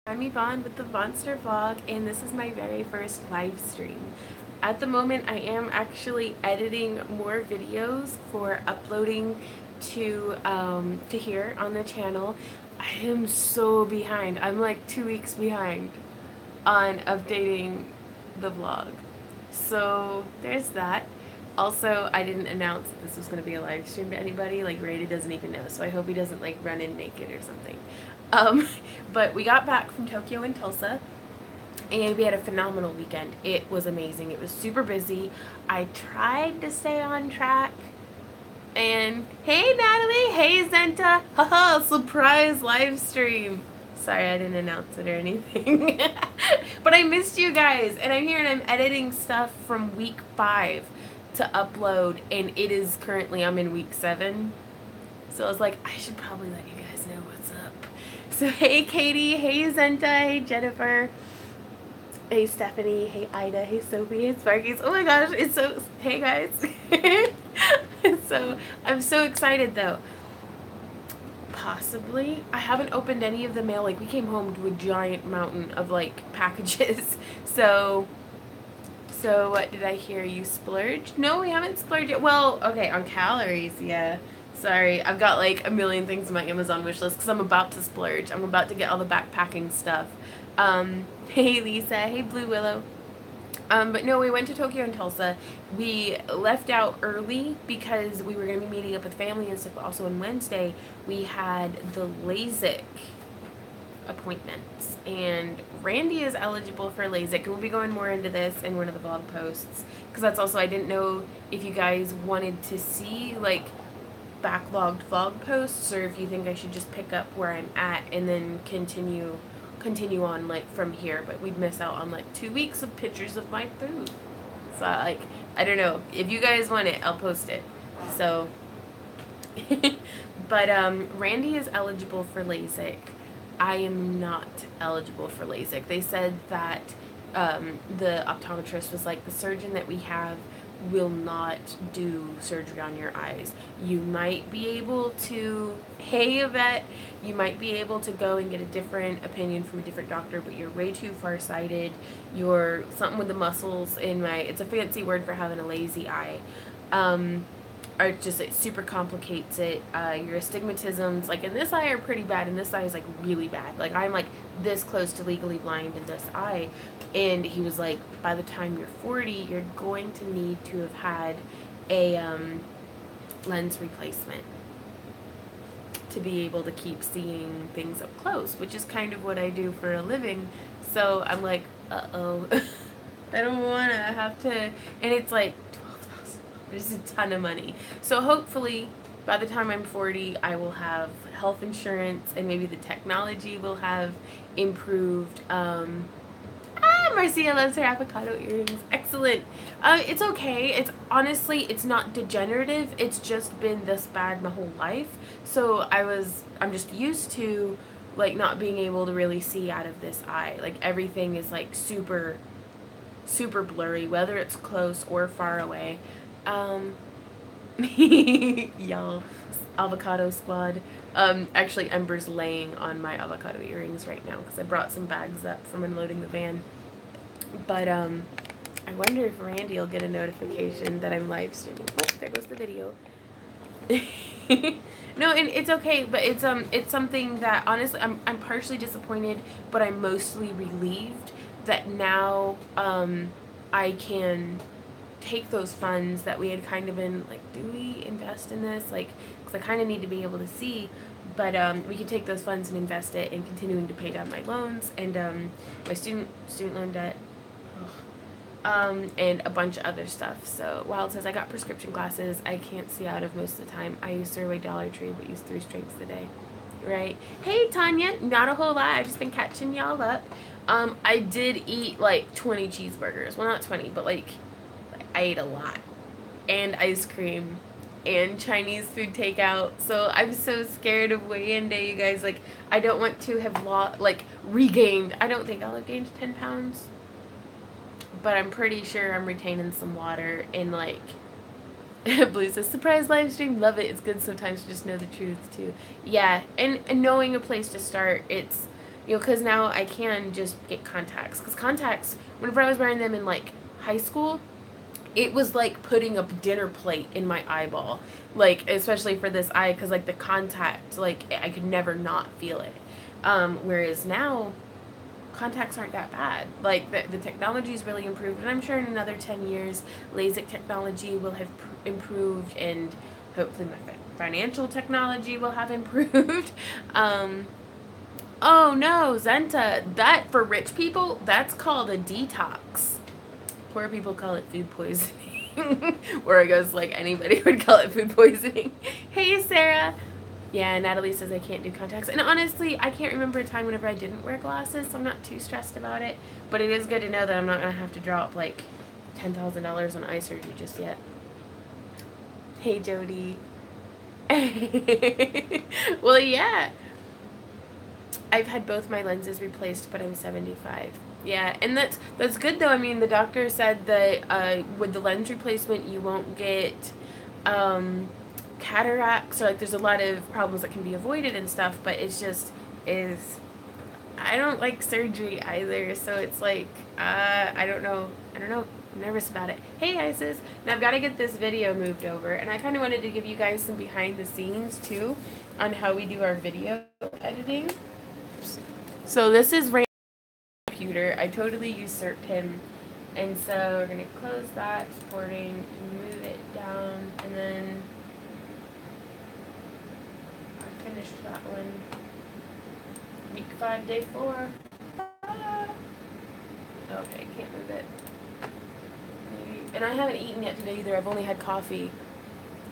I'm Yvonne with the Monster Vlog, and this is my very first live stream. At the moment, I am actually editing more videos for uploading to here on the channel. I am so behind. I'm like 2 weeks behind on updating the vlog. So there's that. Also, I didn't announce that this was going to be a live stream to anybody. Like, Rady doesn't even know, so I hope he doesn't, like, run in naked or something. Um, but we got back from Tokyo and Tulsa, and we had a phenomenal weekend. It was amazing. It was super busy. I tried to stay on track. And hey, Natalie! Hey, Zenta! Haha, surprise live stream! Sorry, I didn't announce it or anything. But I missed you guys, and I'm here and I'm editing stuff from week 5 to upload, and it is currently, I'm in week 7. So I was like, I should probably let you guys know what's up. So hey, Katie, hey, Zenta, hey, Jennifer, hey, Stephanie, hey, Ida, hey, Sophie, hey, Sparkies. Oh my gosh, it's so, hey guys. So I'm so excited though. Possibly. I haven't opened any of the mail. Like, we came home to a giant mountain of like packages. So what did I hear? You splurged? No, we haven't splurged yet. Well, okay, on calories, yeah. Sorry, I've got like a million things in my Amazon wish list because I'm about to splurge. I'm about to get all the backpacking stuff. Hey Lisa, hey Blue Willow. But no, we went to Tokyo and Tulsa. We left out early because we were going to be meeting up with family and stuff. But also on Wednesday, we had the LASIK appointments. And Randy is eligible for LASIK. And we'll be going more into this in one of the vlog posts. Because that's also, I didn't know if you guys wanted to see, like, backlogged vlog posts, or if you think I should just pick up where I'm at and then continue on like from here. But we'd miss out on like 2 weeks of pictures of my food. So like, I don't know, if you guys want it, I'll post it. So but Randy is eligible for LASIK. I am not eligible for LASIK. They said that the optometrist was like, the surgeon that we have will not do surgery on your eyes. You might be able to, hey Yvette, you might be able to go and get a different opinion from a different doctor, but you're way too farsighted. You're something with the muscles in my, it's a fancy word for having a lazy eye. Or just, it super complicates it. Your astigmatisms, like in this eye, are pretty bad, and this eye is like really bad. Like, I'm like this close to legally blind in this eye. And he was like, by the time you're 40, you're going to need to have had a lens replacement to be able to keep seeing things up close, which is kind of what I do for a living. So I'm like, uh-oh. I don't want to have to, and it's like $12,000, a ton of money. So hopefully by the time I'm 40, I will have health insurance, and maybe the technology will have improved. Marcia loves her avocado earrings. Excellent. It's okay. It's honestly, it's not degenerative. It's just been this bad my whole life. So I'm just used to like not being able to really see out of this eye. Like, everything is like super, super blurry, whether it's close or far away. Y'all, avocado squad. Actually, Ember's laying on my avocado earrings right now because I brought some bags up from unloading the van. But I wonder if Randy will get a notification that I'm live streaming. Oh, there goes the video. No, and it's okay, but it's something that honestly I'm partially disappointed, but I'm mostly relieved that now I can take those funds that we had kind of been like, do we invest in this? Like, because I kind of need to be able to see, but we could take those funds and invest it in continuing to pay down my loans and my student loan debt. And a bunch of other stuff. So while it says I got prescription glasses, I can't see out of most of the time. I use Survey Dollar Tree, but use 3 strengths a day. Right? Hey, Tanya. Not a whole lot. I've just been catching y'all up. I did eat like 20 cheeseburgers. Well, not 20, but like I ate a lot. And ice cream. And Chinese food takeout. So I'm so scared of weigh-in day, you guys. Like, I don't want to have regained. I don't think I'll have gained 10 pounds. But I'm pretty sure I'm retaining some water, and like Blue says, surprise live stream, love it. It's good sometimes to just know the truth too. Yeah, and knowing a place to start, You know, because now I can just get contacts. Because contacts, whenever I was wearing them in like high school, it was like putting a dinner plate in my eyeball, like especially for this eye, because like the contact, like I could never not feel it. Whereas now contacts aren't that bad. Like the technology's really improved, and I'm sure in another 10 years LASIK technology will have improved, and hopefully my financial technology will have improved. um, oh no, Zenta, that for rich people, that's called a detox. Poor people call it food poisoning. Or I guess like anybody would call it food poisoning. Hey, Sarah. Yeah, Natalie says I can't do contacts. And honestly, I can't remember a time whenever I didn't wear glasses, so I'm not too stressed about it. But it is good to know that I'm not going to have to drop like $10,000 on eye surgery just yet. Hey, Jody. Well, yeah. I've had both my lenses replaced, but I'm 75. Yeah, and that's good though. I mean, the doctor said that with the lens replacement, you won't get um, cataracts, or like there's a lot of problems that can be avoided and stuff. But it's just is I don't like surgery either, so it's like I don't know. I don't know. I'm nervous about it. Hey, Isis. Now I've got to get this video moved over, and I kind of wanted to give you guys some behind the scenes too on how we do our video editing. So this is Rand's computer. I totally usurped him. And so we're going to close that, exporting, move it down, and then I finished that one. Week 5, day 4. Ah. Okay, can't move it. Maybe. And I haven't eaten yet today either. I've only had coffee.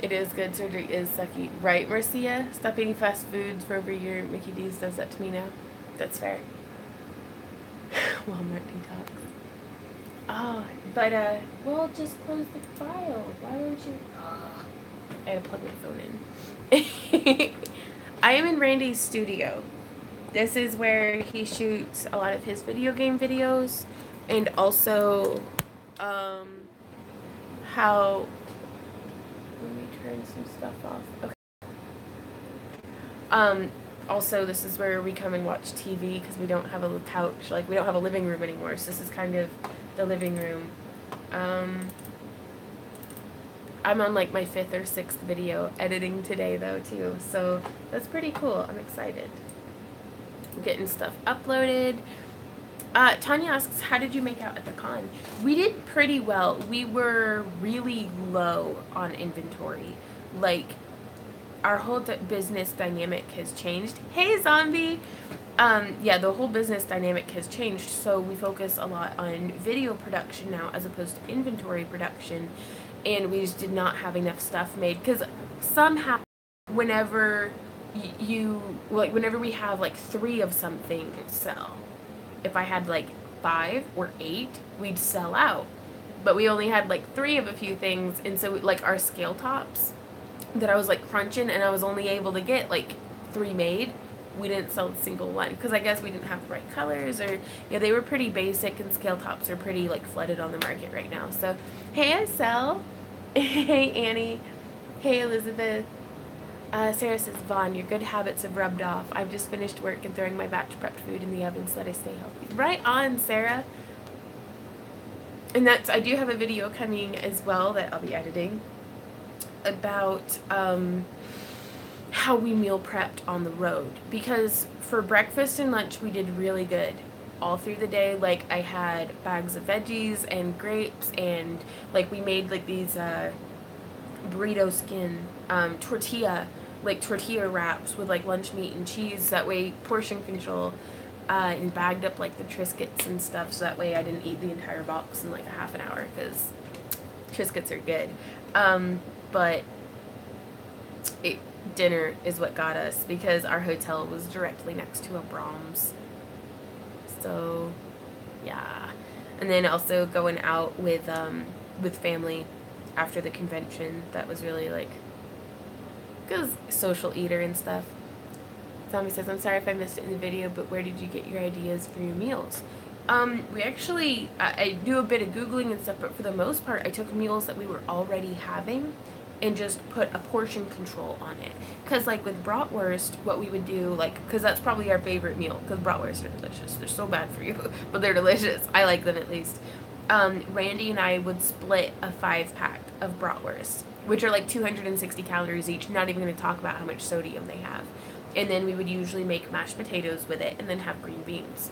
It is good. Surgery is sucky. Right, Marcia? Stop eating fast foods for over a year. Mickey D's does that to me now. That's fair. Walmart detox. Oh, but well, just close the file. Why don't you? Oh, I had to plug my phone in. I am in Randy's studio. This is where he shoots a lot of his video game videos, and also, how. Let me turn some stuff off. Okay. Also, this is where we come and watch TV because we don't have a couch. Like, we don't have a living room anymore. So this is kind of the living room. I'm on like my 5th or 6th video editing today though too. So that's pretty cool. I'm excited. I'm getting stuff uploaded. Tanya asks, how did you make out at the con? We did pretty well. We were really low on inventory. Like, our whole business dynamic has changed. Hey, Zombie! Yeah, the whole business dynamic has changed, so we focus a lot on video production now as opposed to inventory production, and we just did not have enough stuff made, because somehow whenever whenever we have like 3 of something sell, if I had like 5 or 8, we'd sell out, but we only had like 3 of a few things, and so like our scale tops that I was like crunching, and I was only able to get like 3 made. We didn't sell a single one because I guess we didn't have the right colors, or yeah, they were pretty basic, and scale tops are pretty like flooded on the market right now. So hey, I sell. Hey, Annie. Hey, Elizabeth. Sarah says, Vaughn, your good habits have rubbed off. I've just finished work and throwing my batch prepped food in the oven so that I stay healthy. Right on, Sarah. And I do have a video coming as well that I'll be editing about how we meal prepped on the road, because for breakfast and lunch we did really good all through the day. Like, I had bags of veggies and grapes, and like we made like these burrito skin tortilla wraps with like lunch meat and cheese, that way portion control, and bagged up like the Triscuits and stuff, so that way I didn't eat the entire box in like a half an hour, because Triscuits are good. But dinner is what got us, because our hotel was directly next to a Brahms. So, yeah. And then also going out with family after the convention. That was really like, because social eater and stuff. Zombie says, I'm sorry if I missed it in the video, but where did you get your ideas for your meals? We actually, I do a bit of Googling and stuff, but for the most part, I took meals that we were already having and just put a portion control on it. Because like with bratwurst, what we would do, like, because that's probably our favorite meal, because bratwurst are delicious. They're so bad for you, but they're delicious. I like them at least. Randy and I would split a 5-pack of bratwurst, which are like 260 calories each. Not even going to talk about how much sodium they have. And then we would usually make mashed potatoes with it and then have green beans.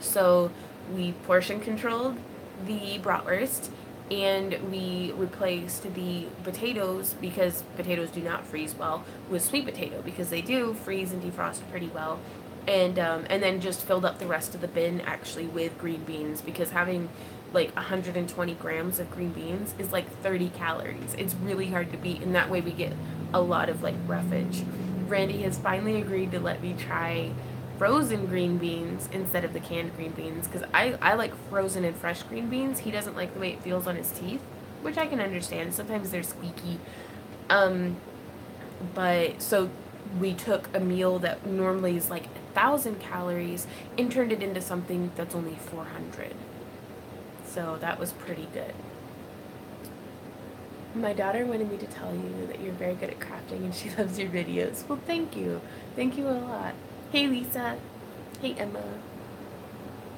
So we portion controlled the bratwurst, and we replaced the potatoes, because potatoes do not freeze well, with sweet potato, because they do freeze and defrost pretty well. And then just filled up the rest of the bin actually with green beans, because having like 120 grams of green beans is like 30 calories. It's really hard to beat, and that way we get a lot of like roughage. Randy has finally agreed to let me try frozen green beans instead of the canned green beans, because I like frozen and fresh green beans. He doesn't like the way it feels on his teeth, which I can understand. Sometimes they're squeaky. But so we took a meal that normally is like 1,000 calories and turned it into something that's only 400. So that was pretty good. My daughter wanted me to tell you that you're very good at crafting and she loves your videos. Well, thank you. Thank you a lot. Hey, Lisa. Hey, Emma.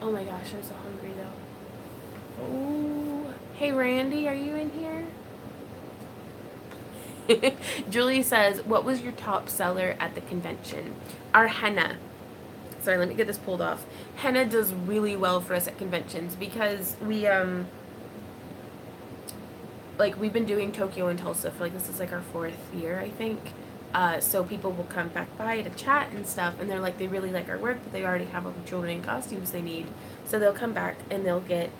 Oh my gosh, I'm so hungry though. Oh, hey, Randy, are you in here? Julie says, what was your top seller at the convention? Our henna. Sorry, let me get this pulled off. Henna does really well for us at conventions, because we, like, we've been doing Tokyo and Tulsa for, like, this is like our 4th year, I think. So people will come back by to chat and stuff, and they're like, they really like our work, but they already have all the jewelry and costumes they need. So they'll come back and they'll get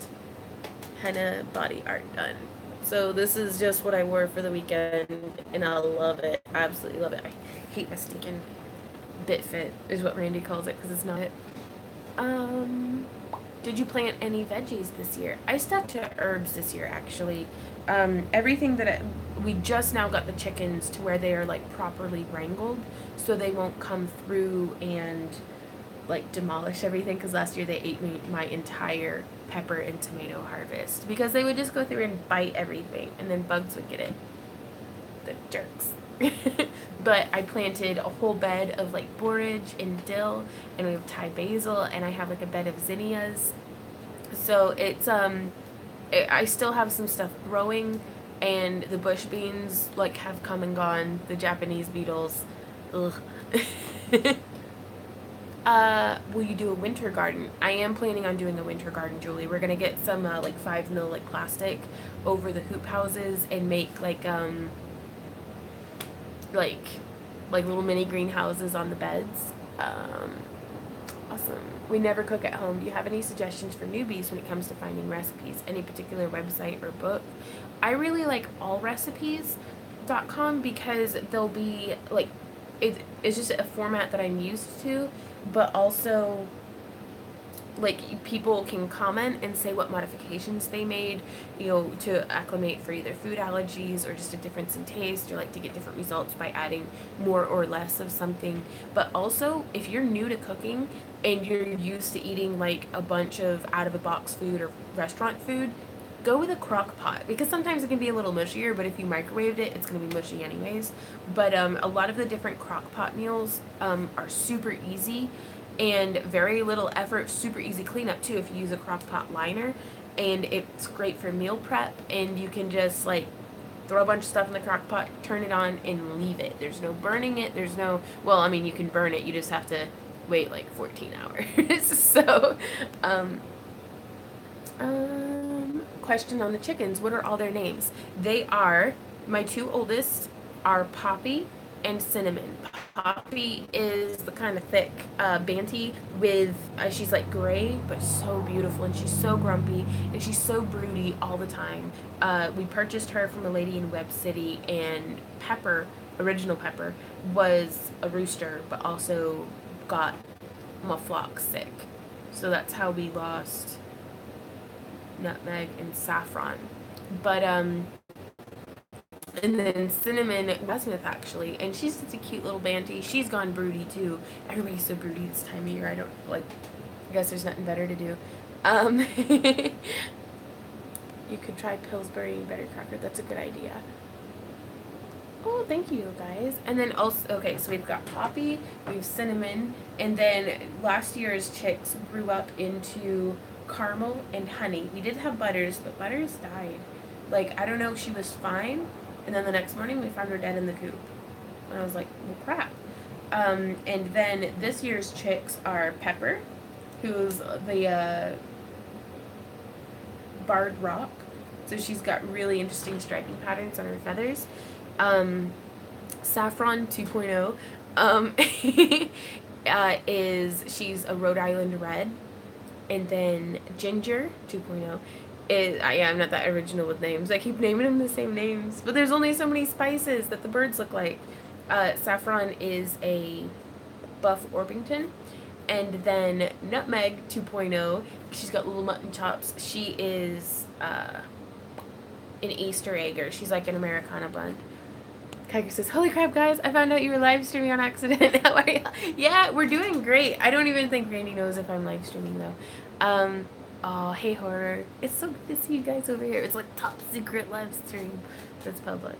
henna body art done. So this is just what I wore for the weekend, and I love it. I absolutely love it. I hate my stinking bit fit, is what Randy calls it, because it's not it. Did you plant any veggies this year? I stuck to herbs this year, actually. Everything that we just now got the chickens to where they are like properly wrangled, so they won't come through and like demolish everything, because last year they ate my entire pepper and tomato harvest, because they would just go through and bite everything, and then bugs would get it. The jerks. But I planted a whole bed of like borage and dill, and we have Thai basil, and I have like a bed of zinnias. So it's I still have some stuff growing, and the bush beans like have come and gone. The Japanese beetles, ugh. Will you do a winter garden? I am planning on doing a winter garden, Julie. We're gonna get some like 5 mil like plastic over the hoop houses and make like little mini greenhouses on the beds. Awesome. We never cook at home. Do you have any suggestions for newbies when it comes to finding recipes? Any particular website or book? I really like allrecipes.com, because they'll be like, it's just a format that I'm used to, but also like people can comment and say what modifications they made, you know, to acclimate for either food allergies or just a difference in taste, or like to get different results by adding more or less of something. But also, if you're new to cooking and you're used to eating like a bunch of out of the box food or restaurant food, go with a crock pot, because sometimes it can be a little mushier, but if you microwaved it, it's going to be mushy anyways. But a lot of the different crock pot meals are super easy and very little effort, super easy cleanup too if you use a crock pot liner, and it's great for meal prep, and you can just like throw a bunch of stuff in the crock pot, turn it on, and leave it. There's no burning it, there's no, well, I mean, you can burn it, you just have to wait like 14 hours. So question on the chickens, what are all their names? They are, my 2 oldest are Poppy and Cinnamon. Poppy is the kind of thick Banty with, she's like gray, but so beautiful, and she's so grumpy, and she's so broody all the time. We purchased her from a lady in Web City, and Pepper, original Pepper, was a rooster, but also got my flock sick. So that's how we lost Nutmeg and Saffron. But and then Cinnamon Westmouth, actually, and she's such a cute little Banty. She's gone broody too. Everybody's so broody this time of year. I don't like, I guess there's nothing better to do. You could try Pillsbury and Bettercracker. That's a good idea. Oh, thank you, guys. And then also, okay, so we've got poppy, we have cinnamon, and then last year's chicks grew up into caramel and honey. We did have butters, but butters died. Like, I don't know, she was fine, and then the next morning we found her dead in the coop. And I was like, well, crap. And then this year's chicks are Pepper, who's the barred rock. So she's got really interesting striping patterns on her feathers. Saffron 2.0 she's a Rhode Island red. And then Ginger 2.0 is, yeah, I'm not that original with names. I keep naming them the same names. But there's only so many spices that the birds look like. Saffron is a buff Orpington. And then Nutmeg 2.0, she's got little mutton chops. She is an Easter egger. She's like an Americana blend. Kiker says, holy crap, guys, I found out you were live streaming on accident. How are you? Yeah, we're doing great. I don't even think Randy knows if I'm live streaming, though. Oh, hey, Horror. It's so good to see you guys over here. It's like top secret live stream that's public.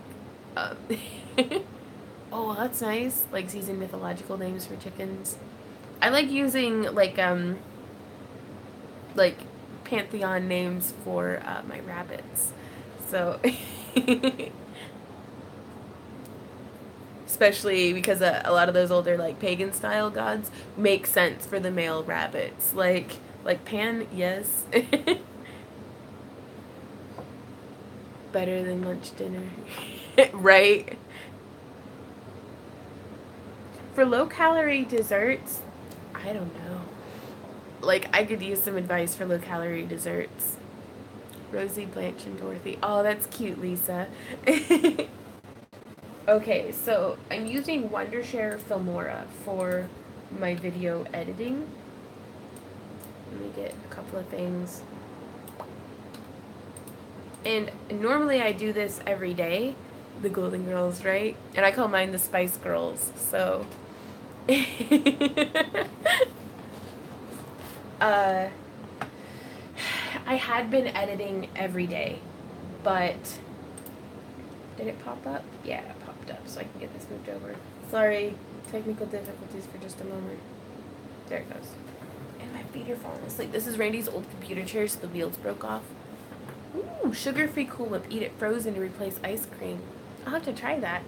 Oh, that's nice. Like, using mythological names for chickens. I like using, like pantheon names for my rabbits. So, especially because a lot of those older, like, pagan style gods make sense for the male rabbits. Like Pan, yes. Better than lunch dinner. Right? For low-calorie desserts, I don't know. Like, I could use some advice for low-calorie desserts. Rosie, Blanche, and Dorothy. Oh, that's cute, Lisa. Okay, so I'm using Wondershare Filmora for my video editing. Let me get a couple of things. And normally I do this every day. The Golden Girls, right? And I call mine the Spice Girls, so... I had been editing every day, but did it pop up? Yeah, it popped up, so I can get this moved over. Sorry, technical difficulties for just a moment. There it goes. And my feet are falling asleep. This is Randy's old computer chair, so the wheels broke off. Ooh, sugar-free Cool Whip. Eat it frozen to replace ice cream. I'll have to try that.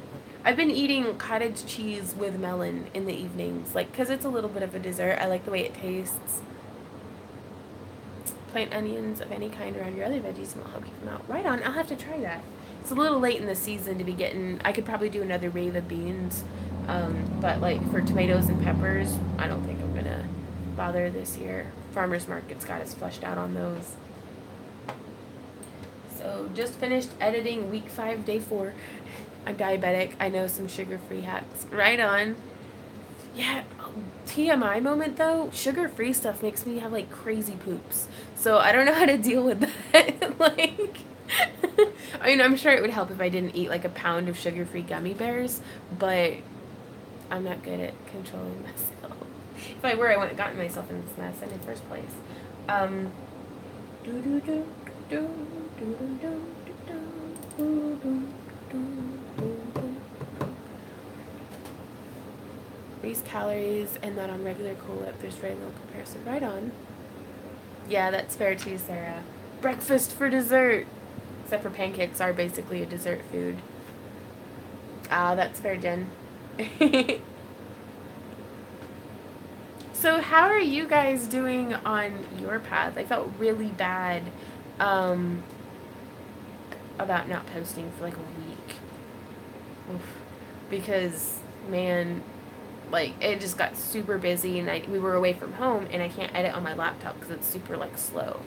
I've been eating cottage cheese with melon in the evenings, like, because it's a little bit of a dessert. I like the way it tastes. Plant onions of any kind around your other veggies and I'll help keep them out. Right on, I'll have to try that. It's a little late in the season to be getting, I could probably do another rave of beans, but like for tomatoes and peppers, I don't think I'm gonna bother this year. Farmer's Market's got us flushed out on those. So just finished editing week 5, day 4. I'm diabetic. I know some sugar-free hacks. Right on. Yeah, TMI moment though, sugar-free stuff makes me have like crazy poops. So I don't know how to deal with that. Like, I mean, I'm sure it would help if I didn't eat like a pound of sugar-free gummy bears, but I'm not good at controlling myself. If I were, I wouldn't have gotten myself in this mess in the first place. These calories and that on regular Cool Whip, there's very little comparison. Right on. Yeah, that's fair too, Sarah. Breakfast for dessert. Except for pancakes are basically a dessert food. Ah, that's fair, Jen. So how are you guys doing on your path? I felt really bad about not posting for like a week. Oof. Because, man, like, it just got super busy and we were away from home and I can't edit on my laptop because it's super, like, slow.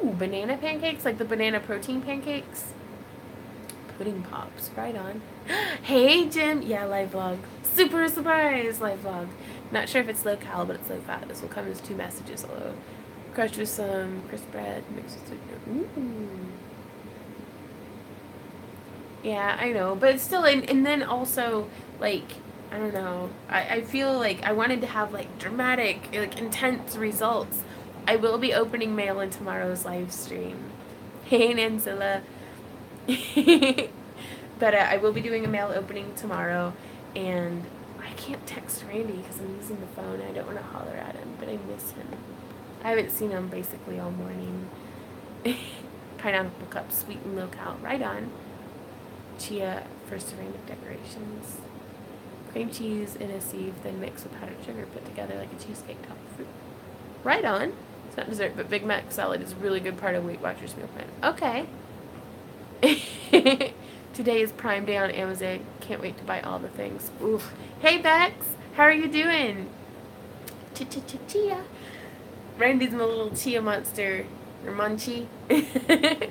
Ooh, banana pancakes, like the banana protein pancakes. Pudding pops, right on. Hey, Jim. Yeah, live vlog. Super surprise live vlog. Not sure if it's low cal, but it's low fat. This will come as 2 messages. Hello. Crushed with some crisp bread mixed with ooh. Yeah, I know, but still, and then also, like, I don't know, I feel like I wanted to have, like, dramatic, like, intense results. I will be opening mail in tomorrow's live stream. Hey, Nanzilla. But I will be doing a mail opening tomorrow, and I can't text Randy because I'm using the phone. I don't want to holler at him, but I miss him. I haven't seen him basically all morning. Pineapple cup, sweet and low cal, right on. Chia for ceramic decorations. Cream cheese in a sieve, then mixed with powdered sugar, put together like a cheesecake topped with fruit. Right on. It's not dessert, but Big Mac salad is a really good part of Weight Watchers meal plan. Okay. Today is Prime Day on Amazon. Can't wait to buy all the things. Oof. Hey Bex, how are you doing? Chia. Randy's my little chia monster. Or munchie. I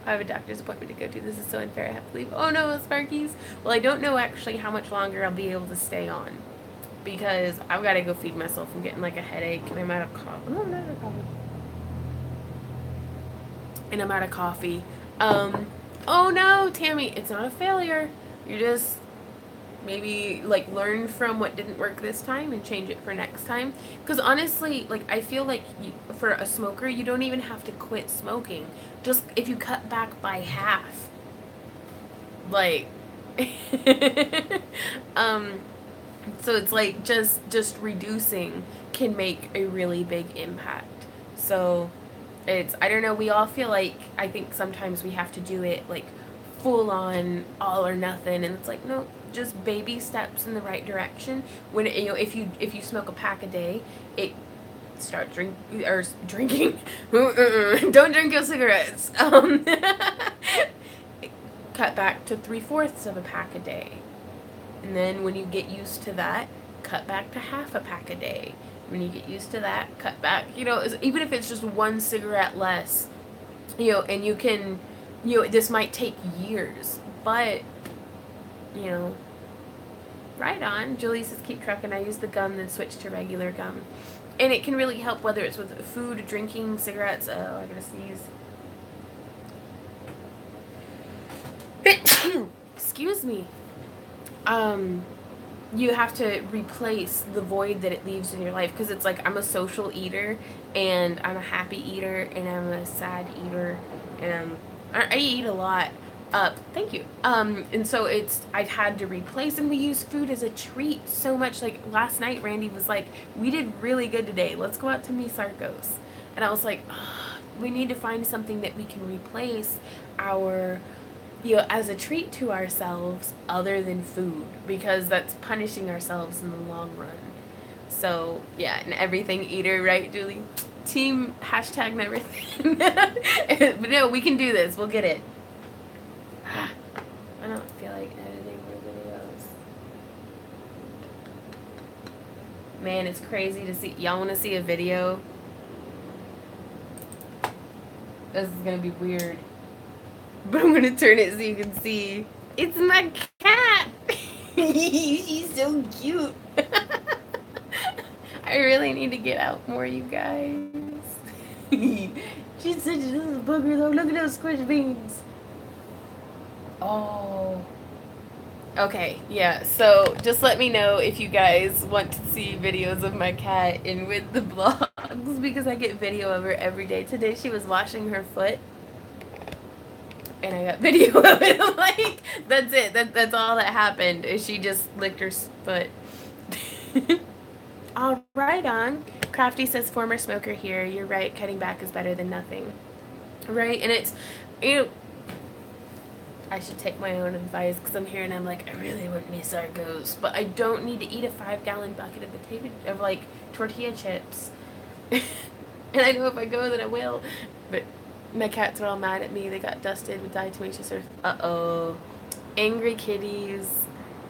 have a doctor's appointment to go to. This is so unfair. I have to leave. Oh no, Sparkies. Well, I don't know actually how much longer I'll be able to stay on, because I've got to go feed myself. I'm getting like a headache, and I'm out of coffee. No, I'm not out of coffee. And I'm out of coffee. Oh no, Tammy, it's not a failure. You just maybe like learn from what didn't work this time and change it for next time. Because honestly, like I feel like for a smoker, you don't even have to quit smoking. Just if you cut back by half, like, so it's like just reducing can make a really big impact. So it's, I don't know, we all feel like, I think sometimes we have to do it like full on all or nothing, and it's like, no, just baby steps in the right direction. When you know, if you smoke a pack a day, it start drinking. Don't drink your cigarettes. Cut back to 3/4 of a pack a day, and then when you get used to that, cut back to half a pack a day. When you get used to that, cut back. You know, even if it's just one cigarette less. You know, and you can. You know, this might take years, but you know. Right on. Julie says keep trucking. I use the gum, then switch to regular gum. And it can really help whether it's with food, drinking, cigarettes. Oh, I gotta sneeze. Excuse me. You have to replace the void that it leaves in your life, because it's like I'm a social eater, and I'm a happy eater, and I'm a sad eater, and I eat a lot. Thank you. And so I've had to replace, and we use food as a treat so much. Like last night, Randy was like, we did really good today. Let's go out to Misargos. And I was like, oh, we need to find something that we can replace our, you know, as a treat to ourselves other than food, because that's punishing ourselves in the long run. So yeah, an everything eater, right, Julie? Team hashtag everything. But no, we can do this. We'll get it. I don't feel like editing more videos. Man, it's crazy to see. Y'all want to see a video? This is going to be weird. But I'm going to turn it so you can see. It's my cat! She's so cute. I really need to get out more, you guys. She's such a little booger though. Look at those squish beans. Oh. Okay, yeah, so just let me know if you guys want to see videos of my cat and with the vlogs, because I get video of her every day. Today she was washing her foot, and I got video of it. I'm like, that's it. That's all that happened, is she just licked her foot. All right on. Crafty says, former smoker here. You're right, cutting back is better than nothing. Right, and it's, you know, I should take my own advice, because I'm here and I'm like, I really want Misargos, but I don't need to eat a 5-gallon bucket of like tortilla chips. And I know if I go, then I will. But my cats are all mad at me. They got dusted with diatomaceous earth. Uh-oh. Angry kitties.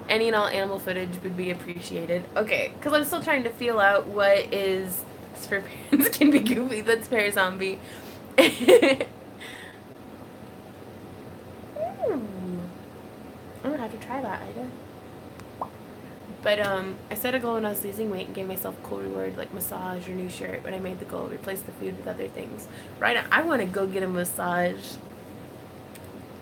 Any and all animal footage would be appreciated. Okay, because I'm still trying to feel out what is, for parents can be goofy. That's Pear Zombie. I'm gonna have to try that, Ida. But I set a goal when I was losing weight and gave myself a cool reward like massage or new shirt. When I made the goal, replace the food with other things. Right now, I want to go get a massage.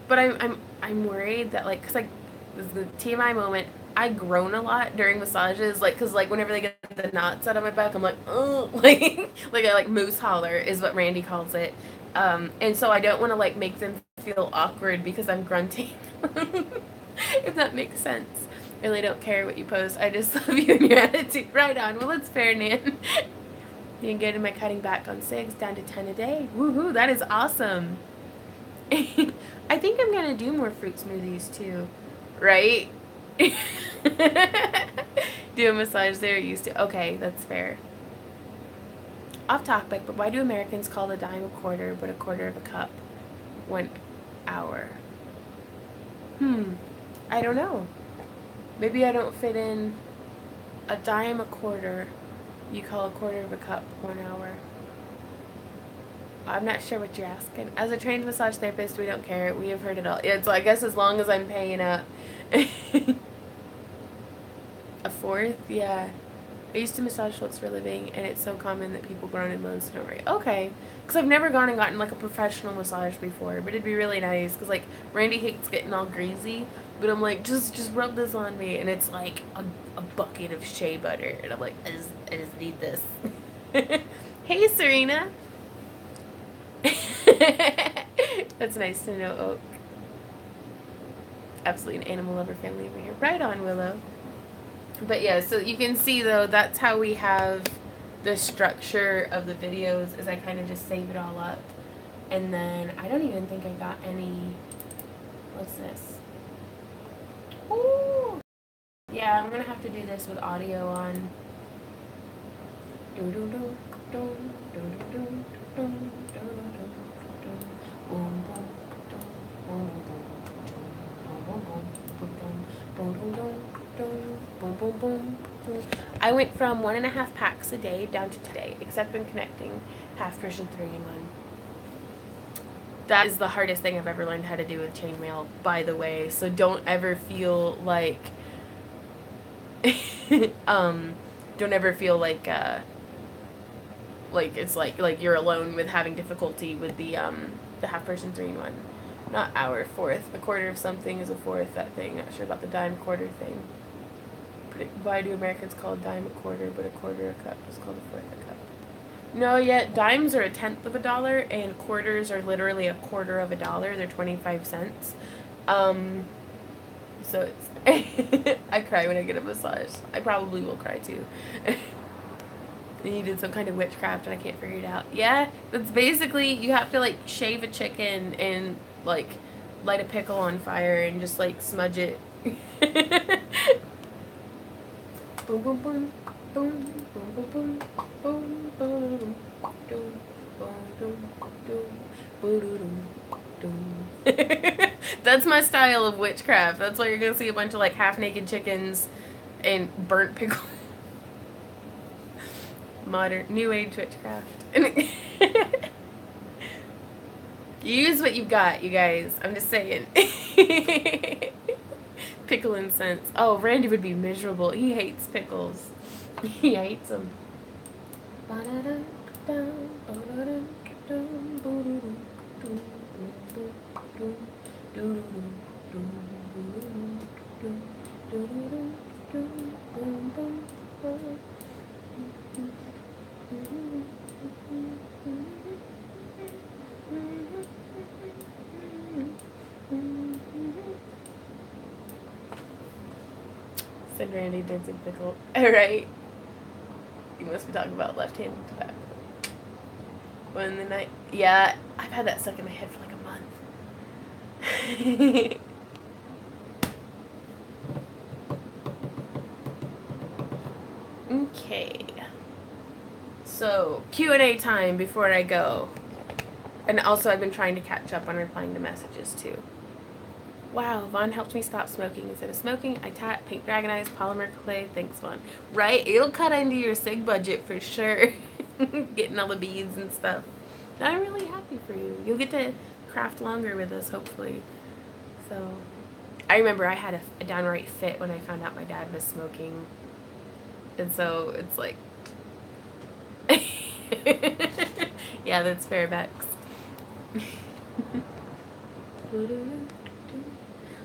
But I'm worried that, like, cause like this is the TMI moment. I groan a lot during massages, like, cause like whenever they get the knots out of my back, I'm like, oh, like a moose holler is what Randy calls it. And so I don't want to like make them feel awkward because I'm grunting. If that makes sense. I really don't care what you post. I just love you and your attitude. Right on. Well, it's fair, Nan. Being good in my cutting back on cigs down to 10 a day. Woohoo, that is awesome. I think I'm gonna do more fruit smoothies too. Right? Do a massage they're used to. Okay, that's fair. Off topic, but why do Americans call a dime a quarter but a quarter of a cup 1 hour? I don't know. Maybe I don't fit in. A dime a quarter. You call a quarter of a cup 1 hour. I'm not sure what you're asking. As a trained massage therapist, we don't care. We have heard it all. Yeah, so I guess as long as I'm paying up. A fourth? Yeah. I used to massage folks for a living, and it's so common that people groan and moan, so don't worry. Okay. Because I've never gone and gotten, like, a professional massage before, but it'd be really nice. Because, like, Randy hates getting all greasy, but I'm like, just rub this on me, and it's, like, a bucket of shea butter. And I'm like, I just need this. Hey, Serena. That's nice to know, Oak. Absolutely an animal lover family over here. Right on, Willow. But yeah, so you can see though, that's how we have the structure of the videos, is I kind of just save it all up. And then I don't even think I got any, what's this? Ooh! Yeah, I'm gonna have to do this with audio on. I went from 1.5 packs a day down to today, except when connecting half version 3-in-1. That is the hardest thing I've ever learned how to do with chainmail, by the way. So don't ever feel like don't ever feel like it's like you're alone with having difficulty with the half version 3-in-1. Not hour, fourth. A quarter of something is a fourth, that thing. Not sure about the dime quarter thing. Why do Americans call a dime a quarter, but a quarter a cup is called a fourth a cup? No, yet dimes are 1/10 of a dollar, and quarters are literally a quarter of a dollar. They're 25 cents. So it's I cry when I get a massage. I probably will cry too. And you did some kind of witchcraft and I can't figure it out. Yeah, that's basically, you have to like shave a chicken and like light a pickle on fire and just like smudge it. Boom boom boom boom boom boom boom boom boom. That's my style of witchcraft. That's why you're gonna see a bunch of like half-naked chickens and burnt pickle. Modern new age witchcraft. Use what you've got, you guys. I'm just saying. Pickle incense. Oh, Randy would be miserable. He hates pickles. He hates them. Said Randy dancing pickle. Alright. You must be talking about left-handed tobacco. When the night. Yeah, I've had that stuck in my head for like a month. Okay. So, Q&A time before I go. And also, I've been trying to catch up on replying to messages too. Wow, Vaughn helped me stop smoking. Instead of smoking, I tap, paint dragon eyes, polymer clay. Thanks, Vaughn. Right? It'll cut into your cig budget for sure. Getting all the beads and stuff. I'm really happy for you. You'll get to craft longer with us, hopefully. So, I remember I had a downright fit when I found out my dad was smoking. And so, it's like... Yeah, that's fair, Bex.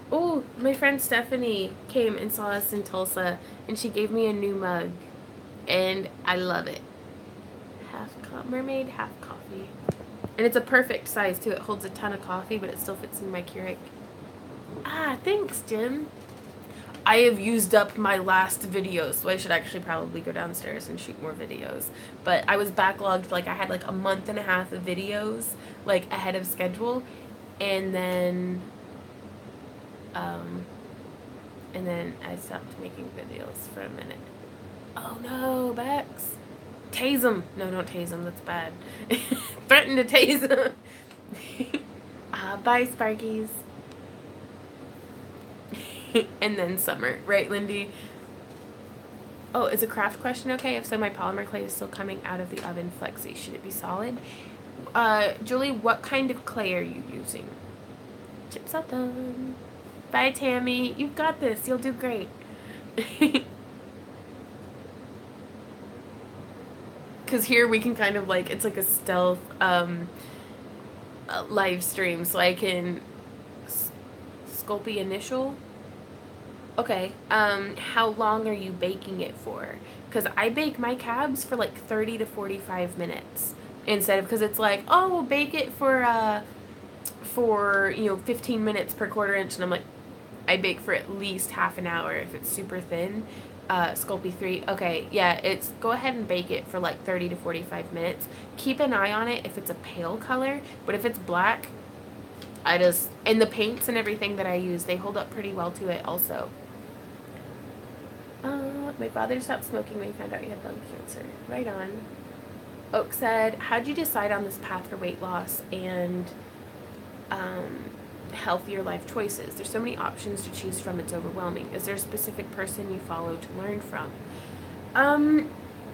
Oh, my friend Stephanie came and saw us in Tulsa, and she gave me a new mug, and I love it. Half mermaid, half coffee. And it's a perfect size too. It holds a ton of coffee, but it still fits in my Keurig. Ah, thanks, Jim. I have used up my last videos, so I should actually probably go downstairs and shoot more videos. But I was backlogged, like I had like a month and a half of videos, like ahead of schedule, and then, um, I stopped making videos for a minute. Oh no, Bex. Tase him. No, don't tase him. That's bad. Threaten to tase him. Bye, Sparkies. And then summer. Right, Lindy? Oh, is a craft question okay? If so, my polymer clay is still coming out of the oven. Flexi. Should it be solid? Julie, what kind of clay are you using? Chips are done. Bye, Tammy. You've got this. You'll do great. Because here we can kind of like, it's like a stealth live stream, so I can Sculpey initial. Okay, how long are you baking it for? Because I bake my cabs for like 30 to 45 minutes instead of, because it's like, oh, we'll bake it for 15 minutes per quarter inch, and I'm like, I bake for at least half an hour if it's super thin. Sculpey 3. Okay, yeah, it's go ahead and bake it for like 30 to 45 minutes. Keep an eye on it if it's a pale color, but if it's black, and the paints and everything that I use, they hold up pretty well to it also. My father stopped smoking when he found out he had lung cancer. Right on. Oak said, how'd you decide on this path for weight loss and healthier life choices? There's so many options to choose from, it's overwhelming. Is there a specific person you follow to learn from?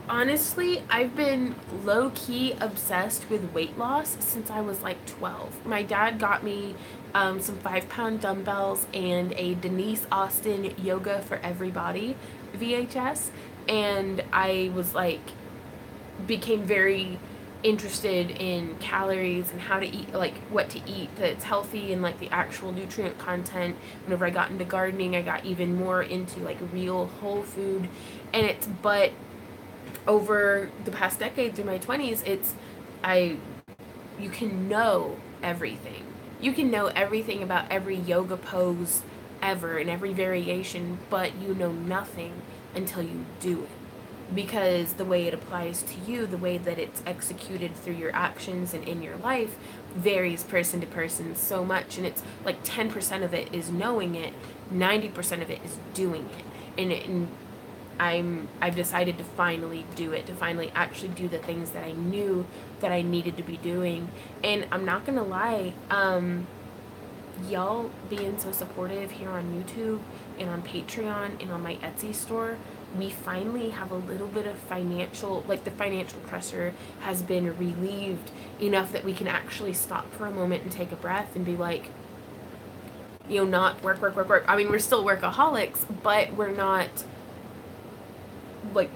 Honestly, I've been low-key obsessed with weight loss since I was like 12. My dad got me some 5-pound dumbbells and a Denise Austin Yoga for Everybody VHS, and I was like, became very interested in calories and how to eat, like what to eat that's healthy and like the actual nutrient content. Whenever I got into gardening, I got even more into like real whole food, and but over the past decade through my 20s, you can know everything. You can know everything about every yoga pose ever and every variation, but you know nothing until you do it. Because the way it applies to you, the way that it's executed through your actions and in your life varies person to person so much. And it's like 10% of it is knowing it, 90% of it is doing it. And I've decided to finally do it, to finally actually do the things that I knew that I needed to be doing. And I'm not gonna lie, y'all being so supportive here on YouTube and on Patreon and on my Etsy store, we finally have a little bit of financial, like the financial pressure has been relieved enough that we can actually stop for a moment and take a breath and be like, not work. I mean, we're still workaholics, but we're not, like,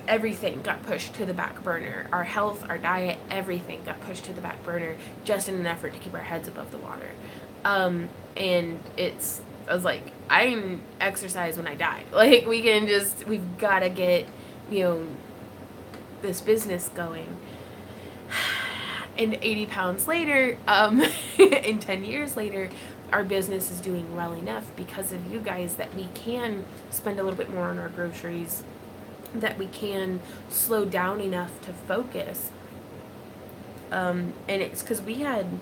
everything got pushed to the back burner. Our health, our diet, everything got pushed to the back burner just in an effort to keep our heads above the water. And I was like, I didn't exercise when I died. Like, we've got to get, this business going. And 80 pounds later, and 10 years later, our business is doing well enough because of you guys that we can spend a little bit more on our groceries, that we can slow down enough to focus. And it's because we had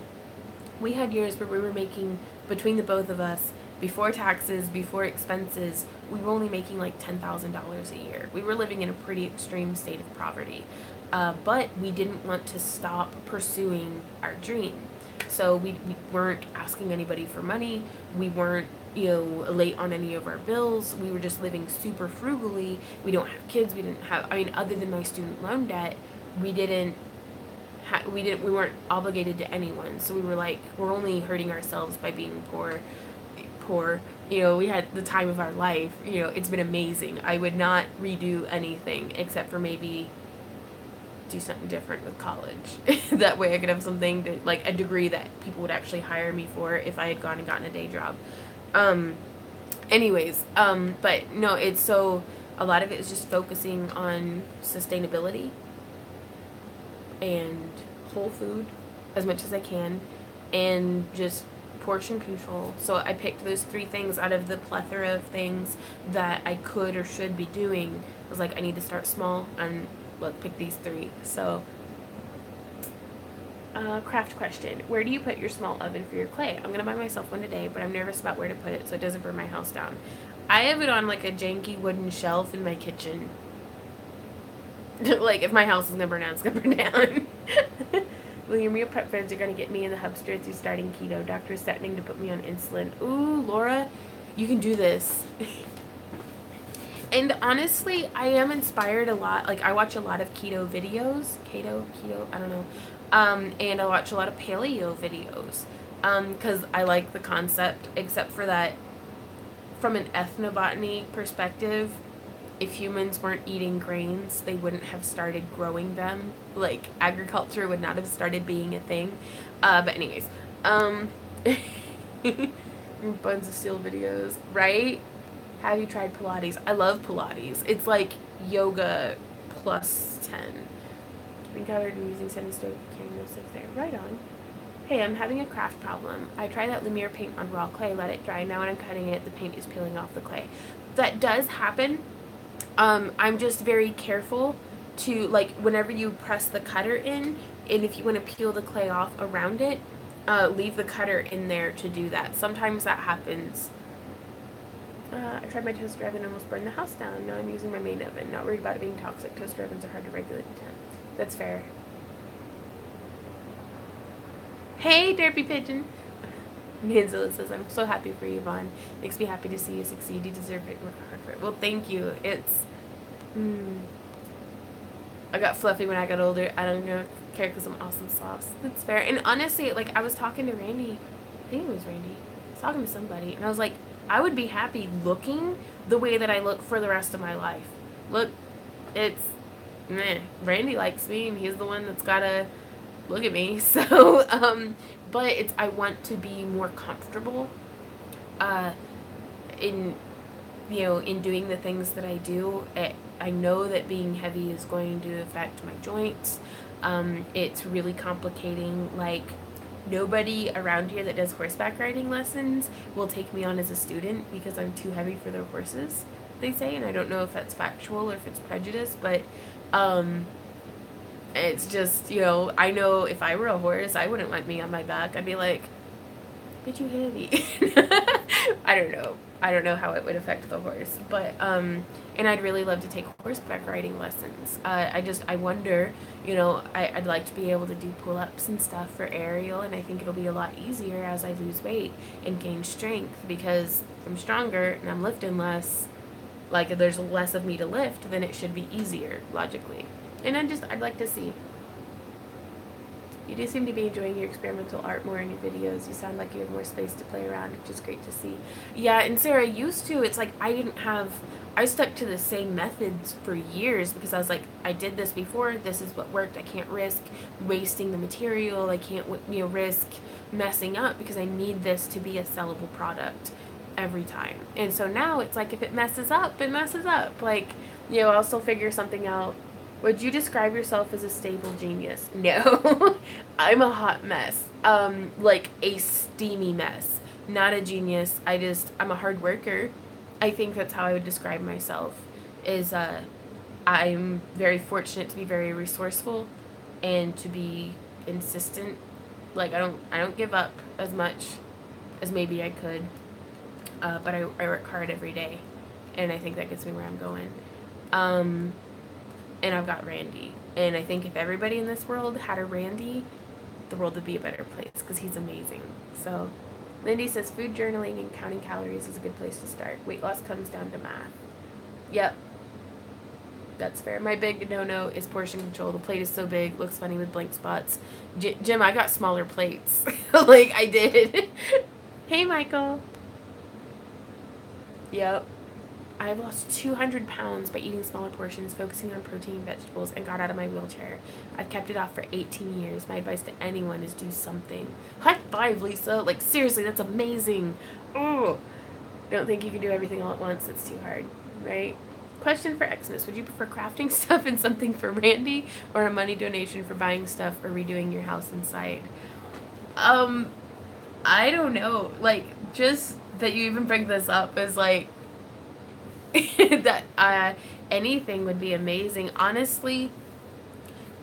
years where we were making, between the both of us, before taxes, before expenses, we were only making like $10,000 a year. We were living in a pretty extreme state of poverty. But we didn't want to stop pursuing our dream. So we weren't asking anybody for money. We weren't, late on any of our bills. We were just living super frugally. We don't have kids. We didn't have, other than my student loan debt, we weren't obligated to anyone. So we were like, we're only hurting ourselves by being poor. We had the time of our life. It's been amazing. I would not redo anything except for maybe do something different with college. That way I could have something to, like, a degree that people would actually hire me for if I had gone and gotten a day job. But no, it's so, a lot of it is just focusing on sustainability and whole food as much as I can, and just portion control. So I picked those 3 things out of the plethora of things that I could or should be doing. I was like, I need to start small and pick these 3. So, craft question. Where do you put your small oven for your clay? I'm going to buy myself one today, but I'm nervous about where to put it so it doesn't burn my house down. I have it on like a janky wooden shelf in my kitchen. Like, if my house is going to burn down, it's going to burn down. Well, your meal prep foods are going to get me in the hubster through starting keto. Doctor is threatening to put me on insulin. Ooh, Laura, you can do this. And honestly, I am inspired a lot. Like, I watch a lot of keto videos. Keto, I don't know. And I watch a lot of paleo videos. Because I like the concept, except for that, from an ethnobotany perspective, if humans weren't eating grains, they wouldn't have started growing them. Like, agriculture would not have started being a thing. But anyways, Buns of Steel videos, right? Have you tried Pilates? I love Pilates. It's like yoga plus 10. Keeping covered and using setting stove, carrying those things there. Right on. Hey, I'm having a craft problem. I tried that Lumiere paint on raw clay, let it dry. Now when I'm cutting it, the paint is peeling off the clay. That does happen. I'm just very careful to, like, whenever you press the cutter in, and if you want to peel the clay off around it, leave the cutter in there to do that. Sometimes that happens. I tried my toaster oven and almost burned the house down. Now I'm using my main oven. Not worried about it being toxic. Toaster ovens are hard to regulate the temp. That's fair. Hey, Derpy Pigeon. Manzilla says, I'm so happy for you, Vaughn. Makes me happy to see you succeed. You deserve it. Work hard for it. Well, thank you. It's... I got fluffy when I got older. I don't care because I'm awesome sauce. That's fair. And honestly, like, I was talking to Randy. I think it was Randy. I was talking to somebody. And I was like, I would be happy looking the way that I look for the rest of my life. Look, it's... meh. Randy likes me, and he's the one that's got to look at me. So, but it's, I want to be more comfortable in, you know, in doing the things that I do. I know that being heavy is going to affect my joints. It's really complicating. Like, nobody around here that does horseback riding lessons will take me on as a student because I'm too heavy for their horses, they say, and I don't know if that's factual or if it's prejudice, but it's just, you know, I know if I were a horse, I wouldn't want me on my back. I'd be like, bitch, you heavy. I don't know how it would affect the horse, but, and I'd really love to take horseback riding lessons. I wonder, you know, I'd like to be able to do pull-ups and stuff for aerial, and I think it'll be a lot easier as I lose weight and gain strength, because I'm stronger and I'm lifting less. Like, if there's less of me to lift, then it should be easier, logically. And I'd like to see. You do seem to be enjoying your experimental art more in your videos. You sound like you have more space to play around, which is great to see. Yeah, and Sarah, used to, it's like I stuck to the same methods for years because I was like, I did this before, this is what worked, I can't risk wasting the material, I can't, you know, risk messing up because I need this to be a sellable product every time. And so now it's like, if it messes up, it messes up. Like, you know, I'll still figure something out. Would you describe yourself as a stable genius? No. I'm a hot mess. Like a steamy mess. Not a genius. I'm a hard worker. I think that's how I would describe myself. I'm very fortunate to be very resourceful and to be insistent. Like, I don't give up as much as maybe I could. But I work hard every day. And I think that gets me where I'm going. And I've got Randy. And I think if everybody in this world had a Randy, the world would be a better place because he's amazing. So, Lindy says food journaling and counting calories is a good place to start. Weight loss comes down to math. Yep. That's fair. My big no-no is portion control. The plate is so big, looks funny with blank spots. Jim, I got smaller plates. Like, I did. Hey, Michael. Yep. I've lost 200 pounds by eating smaller portions, focusing on protein and vegetables, and got out of my wheelchair. I've kept it off for 18 years. My advice to anyone is do something. High five, Lisa. Like, seriously, that's amazing. Oh, don't think you can do everything all at once. It's too hard, right? Question for Xmas: would you prefer crafting stuff and something for Randy, or a money donation for buying stuff or redoing your house inside? I don't know. Like, just that you even bring this up is like that anything would be amazing. Honestly,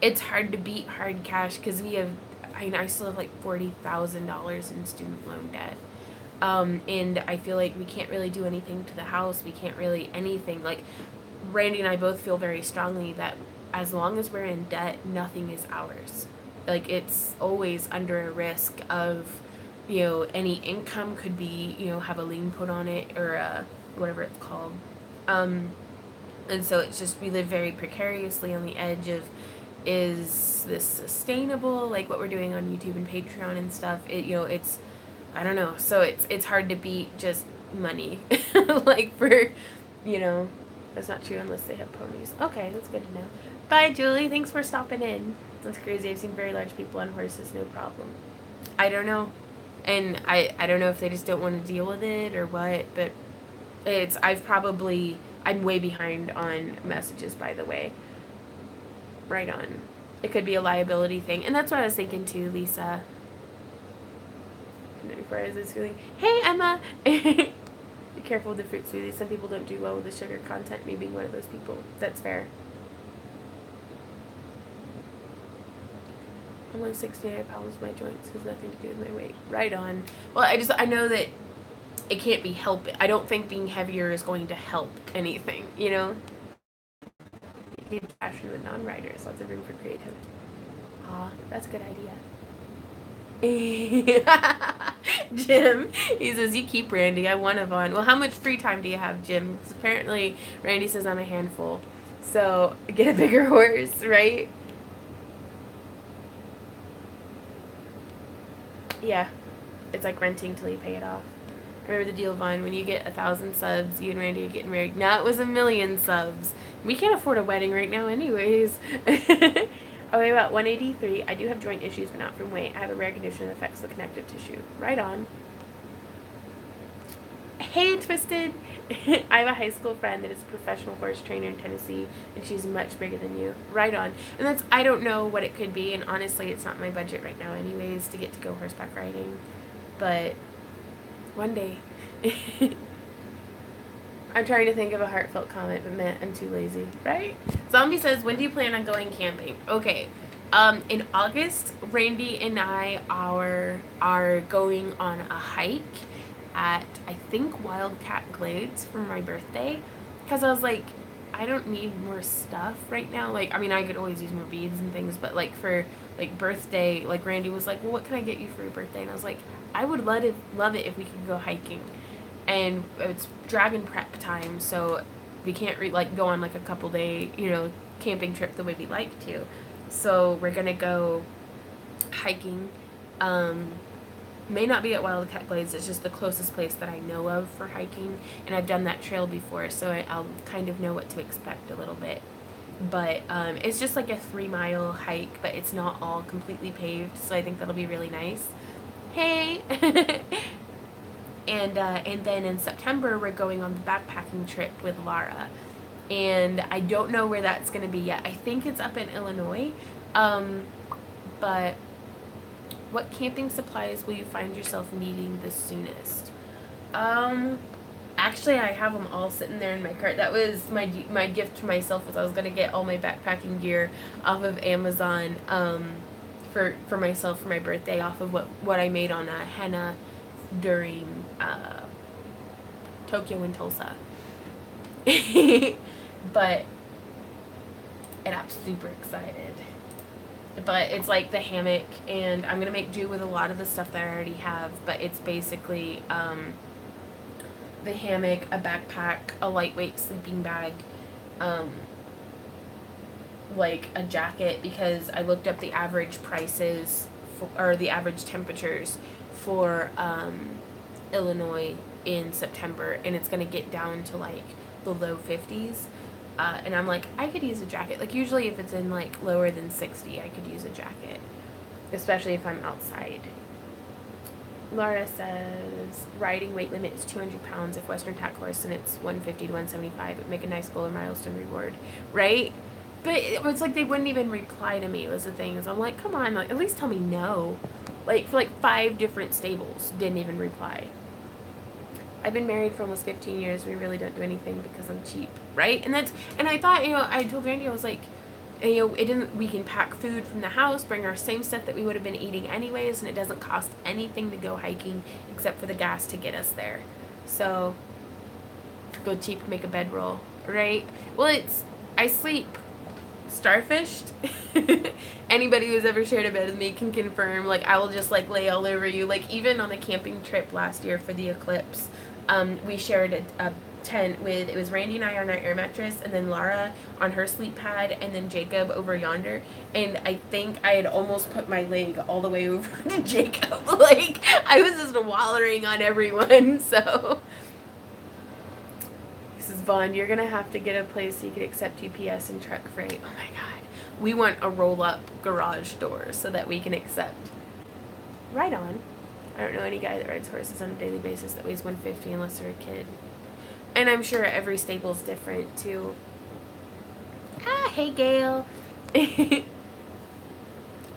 it's hard to beat hard cash because I still have like $40,000 in student loan debt. And I feel like we can't really do anything to the house. We can't really anything. Like, Randy and I both feel very strongly that as long as we're in debt, nothing is ours. Like, it's always under a risk of, any income could be, have a lien put on it, or whatever it's called. And so it's just, we live very precariously on the edge of, is this sustainable? Like what we're doing on YouTube and Patreon and stuff. It's, I don't know. So it's hard to beat just money. Like that's not true unless they have ponies. Okay, that's good to know. Bye, Julie. Thanks for stopping in. That's crazy. I've seen very large people on horses, no problem. I don't know. And I don't know if they just don't want to deal with it or what, but I'm way behind on messages, by the way. Right on. It could be a liability thing. And that's what I was thinking too, Lisa. Before I was feeling, hey, Emma! Be careful with the fruit smoothies. Some people don't do well with the sugar content, me being one of those people. That's fair. I'm only 69 pounds. My joints has nothing to do with my weight. Right on. Well, I know that it can't be helped. I don't think being heavier is going to help anything, You need passion with non-riders. Lots of room for creativity. Aw, that's a good idea. Jim, he says, you keep Randy. I want Yvonne. Well, how much free time do you have, Jim? Because apparently Randy says I'm a handful. So get a bigger horse, right? Yeah. It's like renting till you pay it off. Remember the deal, Vaughn, when you get 1,000 subs, you and Randy are getting married. Now it was 1,000,000 subs. We can't afford a wedding right now anyways. I weigh about 183. I do have joint issues, but not from weight. I have a rare condition that affects the connective tissue. Right on. Hey, Twisted! I have a high school friend that is a professional horse trainer in Tennessee, and she's much bigger than you. Right on. And I don't know what it could be, and honestly, it's not my budget right now anyways to get to go horseback riding. But one day. I'm trying to think of a heartfelt comment, but man, I'm too lazy, right? Zombie says, when do you plan on going camping? Okay, in August, Randy and I are going on a hike at, I think, Wildcat Glades for my birthday, because I was like, I don't need more stuff right now. Like, I mean, I could always use more beads and things, but like for like birthday, like Randy was like, well, what can I get you for your birthday? And I was like, I would love it if we could go hiking. And it's dragon prep time, so we can't go on like a couple day, camping trip the way we like to. So we're gonna go hiking. May not be at Wildcat Glades. It's just the closest place that I know of for hiking, and I've done that trail before, so I'll kind of know what to expect a little bit. But it's just like a 3-mile hike, but it's not all completely paved, so I think that'll be really nice. Hey. And then in September, we're going on the backpacking trip with Lara. And I don't know where that's going to be yet. I think it's up in Illinois. But what camping supplies will you find yourself needing the soonest? Actually, I have them all sitting there in my cart. That was my gift to myself, was I was going to get all my backpacking gear off of Amazon for myself for my birthday, off of what I made on henna during Tokyo and Tulsa. But, and I'm super excited. But it's like the hammock, and I'm gonna make do with a lot of the stuff that I already have, but it's basically the hammock, a backpack, a lightweight sleeping bag, like a jacket, because I looked up the average prices or the average temperatures for Illinois in September, and it's gonna get down to like the low 50s, and I'm like, I could use a jacket. Like, usually if it's in like lower than 60, I could use a jacket, especially if I'm outside. Laura says riding weight limit is 200 pounds. If Western tack horse and it's 150 to 175, it would make a nice goal or milestone reward, right? But it's like they wouldn't even reply to me was the thing. So I'm like, come on, like at least tell me no. Like for like 5 different stables, didn't even reply. I've been married for almost 15 years. We really don't do anything because I'm cheap, right? And I thought, I told Randy, I was like, it didn't, we can pack food from the house, bring our same stuff that we would have been eating anyways, and it doesn't cost anything to go hiking except for the gas to get us there. So, go cheap, make a bedroll, right? Well, I sleep starfished. Anybody who's ever shared a bed with me can confirm, like, I will just, like, lay all over you. Like, even on a camping trip last year for the eclipse, we shared a tent with, it was Randy and I on our air mattress, and then Lara on her sleep pad, and then Jacob over yonder. And I think I had almost put my leg all the way over to Jacob. Like, I was just wallowing on everyone, so. Mrs. Bond, you're gonna have to get a place so you can accept UPS and truck freight. Oh my god. We want a roll-up garage door so that we can accept. Right on. I don't know any guy that rides horses on a daily basis that weighs 150 unless they're a kid. And I'm sure every stable's different too. Ah, hey Gail.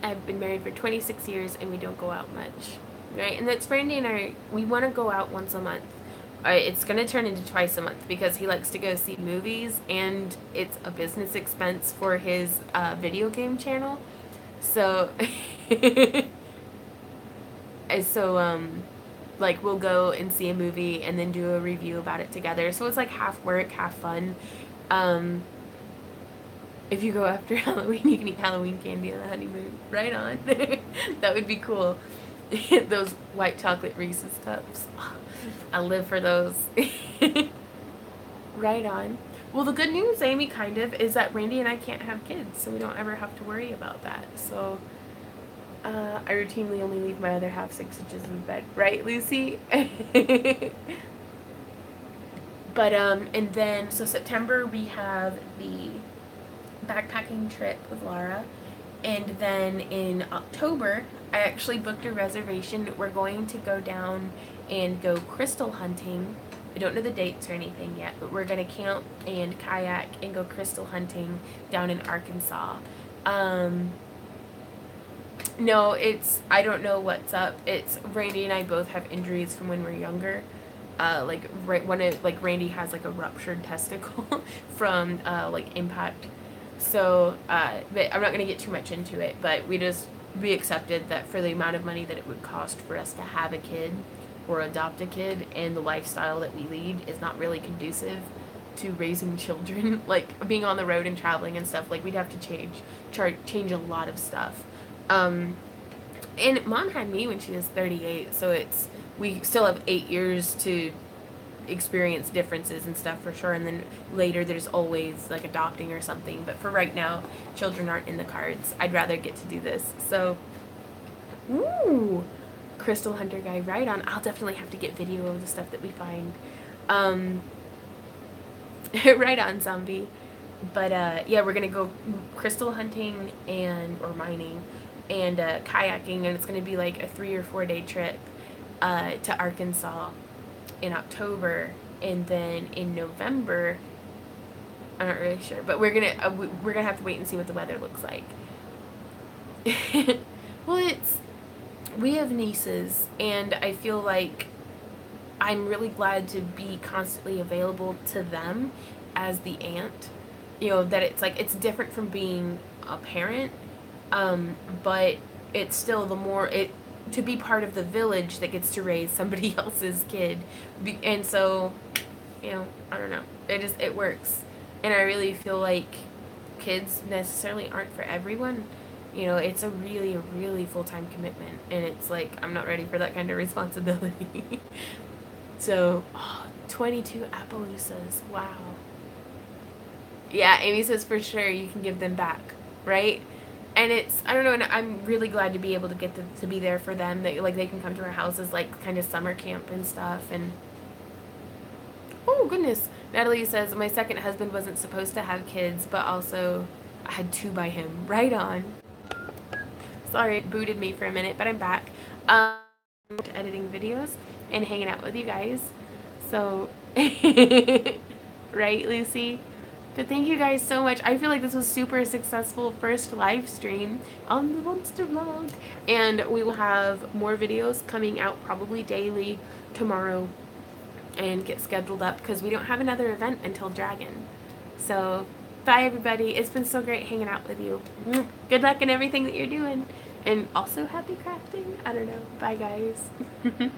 I've been married for 26 years and we don't go out much. Right? And that's Randy and I, we want to go out once a month. It's going to turn into twice a month because he likes to go see movies and it's a business expense for his video game channel. So, like we'll go and see a movie and then do a review about it together. So it's like half work, half fun. If you go after Halloween, you can eat Halloween candy on the honeymoon. Right on. That would be cool. Those white chocolate Reese's cups. I live for those. Right on. Well, the good news, Amy, kind of, is that Randy and I can't have kids, so we don't ever have to worry about that. So, I routinely only leave my other half 6 inches in bed. Right, Lucy? But, and then, so September we have the backpacking trip with Laura. And then in October, I actually booked a reservation. We're going to go down and go crystal hunting. I don't know the dates or anything yet, but we're going to camp and kayak and go crystal hunting down in Arkansas. No, I don't know what's up. It's, Randy and I both have injuries from when we're younger. Like, Randy has, like, a ruptured testicle from, like, impact. So, but I'm not going to get too much into it, but we accepted that for the amount of money that it would cost for us to have a kid or adopt a kid, and the lifestyle that we lead is not really conducive to raising children. Like, being on the road and traveling and stuff, like, we'd have to change a lot of stuff. And Mom had me when she was 38, so we still have 8 years to experience differences and stuff for sure, and then later there's always like adopting or something, but for right now children aren't in the cards. I'd rather get to do this. So, ooh, crystal hunter guy, right on. I'll definitely have to get video of the stuff that we find. Right on, zombie. But yeah, we're gonna go crystal hunting or mining and kayaking, and it's gonna be like a 3 or 4 day trip to Arkansas in October, and then in November, I'm not really sure, but we're gonna have to wait and see what the weather looks like. Well, we have nieces, and I feel like I'm really glad to be constantly available to them as the aunt. That it's like, it's different from being a parent, but it's still to be part of the village that gets to raise somebody else's kid. And so, I don't know. It works. And I really feel like kids necessarily aren't for everyone. It's a really, really full-time commitment. And it's like, I'm not ready for that kind of responsibility. So, 22 Appaloosas. Wow. Yeah, Amy says for sure you can give them back, right? And I don't know, and I'm really glad to be able to get to be there for them. That, like, they can come to our houses, like, kind of summer camp and stuff. And, oh, goodness. Natalie says, my second husband wasn't supposed to have kids, but also I had 2 by him. Right on. Sorry, it booted me for a minute, but I'm back. to editing videos and hanging out with you guys. So, right, Lucy? But thank you guys so much. I feel like this was super successful first live stream on the Monster Vlog. And we will have more videos coming out probably daily tomorrow and get scheduled up because we don't have another event until Dragon. So, bye everybody. It's been so great hanging out with you. Good luck in everything that you're doing. And also happy crafting. I don't know. Bye guys.